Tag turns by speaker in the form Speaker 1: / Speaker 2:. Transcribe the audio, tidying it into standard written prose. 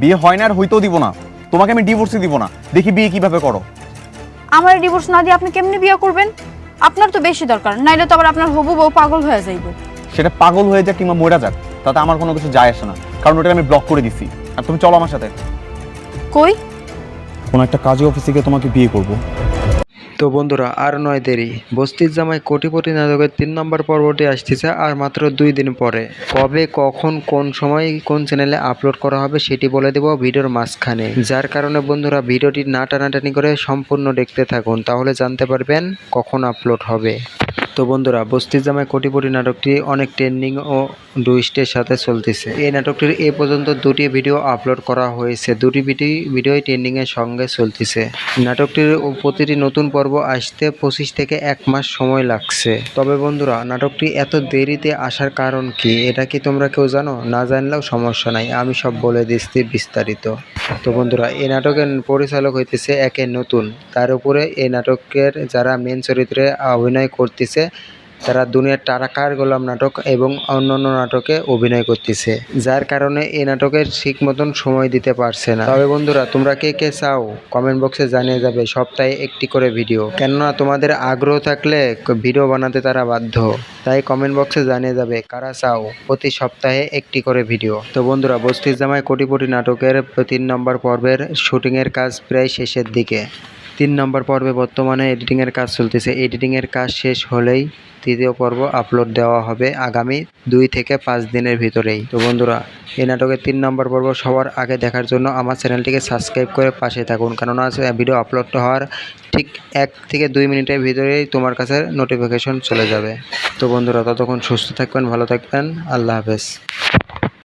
Speaker 1: বিয়ে হয় না আর হইতেও দিব না, তোমাকে আমি ডিভোর্সই দিব না। দেখি বিয়ে কিভাবে করো।
Speaker 2: আমার ডিভোর্স না দিয়ে আপনি কেমনে বিয়ে করবেন? আপনার তো বেশি দরকার, নাইলে তো আবার আপনার হবু বউ পাগল হয়ে যাইব।
Speaker 1: সেটা পাগল হয়ে যাক কিংবা মরে যাক, তাতে আমার কোনো কিছু যায় আসে না, কারণ ওটা আমি ব্লক করে দিছি। আর তুমি চলো আমার সাথে,
Speaker 2: কই?
Speaker 1: কোনো একটা কাজে অফিসে গিয়ে তোমাকে বিয়ে করবো।
Speaker 3: তো বন্ধুরা আর নয় দেরি, বস্তির জামাই কোটিপতি নাটকের 3 নম্বর পর্বটি আসতেছে আর মাত্র 2 দিন পরে। কবে, কখন, কোন সময়, কোন চ্যানেলে আপলোড করা হবে সেটি বলে দেব ভিডিওর মাঝখানে। যার কারণে বন্ধুরা ভিডিওটি না টানাটানি করে সম্পূর্ণ দেখতে থাকুন, তাহলে জানতে পারবেন কখন আপলোড হবে। তো বন্ধুরা, বস্তির জামাই কোটিপতি নাটকটি অনেক ট্রেন্ডিং ও টুইস্টের সাথে চলতেছে। এই নাটকটির এ পর্যন্ত 2টি ভিডিও আপলোড করা হয়েছে, 2টি ভিডিওই ট্রেন্ডিংয়ের সঙ্গে চলতেছে। নাটকটির প্রতিটি নতুন পর্ব আসতে 25 থেকে 1 মাস সময় লাগছে। তবে বন্ধুরা, নাটকটি এত দেরিতে আসার কারণ কি, এটা কি তোমরা কেউ জানো? না জানলেও সমস্যা নাই, আমি সব বলে দিচ্ছি বিস্তারিত। তো বন্ধুরা, এই নাটকের পরিচালক হইতেছে একে নতুন, তার উপরে এই নাটকের যারা মেন চরিত্রে অভিনয় করতেছে তারা দুনিয়ার টাকার গোলাম নাটক এবং অন্যান্য নাটকে অভিনয় করতেছে, যার কারণে এই নাটকের ঠিক মতন সময় দিতে পারছে না। তবে বন্ধুরা, তোমরা কে কে চাও কমেন্ট বক্সে জানিয়ে যাবে সপ্তাহে একটি করে ভিডিও, কেননা তোমাদের আগ্রহ থাকলে ভিডিও বানাতে তারা বাধ্য। তাই কমেন্ট বক্সে জানিয়ে যাবে কারা চাও প্রতি সপ্তাহে একটি করে ভিডিও। তো বন্ধুরা, বস্তির জামাই কোটিপতি নাটকের 3 নম্বর পর্বের শুটিংয়ের কাজ প্রায় শেষের দিকে। 3 নম্বর পর্বে বর্তমানে এডিটিংয়ের কাজ চলতেছে। এডিটিংয়ের কাজ শেষ হলেই 3য় পর্ব আপলোড দেওয়া হবে আগামী 2 থেকে 5 দিনের ভিতরেই। তো বন্ধুরা, এই নাটকের 3 নম্বর পর্ব সবার আগে দেখার জন্য আমার চ্যানেলটিকে সাবস্ক্রাইব করে পাশে থাকুন, কেননা ভিডিও আপলোড হওয়ার ঠিক 1 থেকে 2 মিনিটের ভিতরেই তোমার কাছে নোটিফিকেশন চলে যাবে। তো বন্ধুরা, ততক্ষণ সুস্থ থাকবেন, ভালো থাকবেন, আল্লাহ হাফেজ।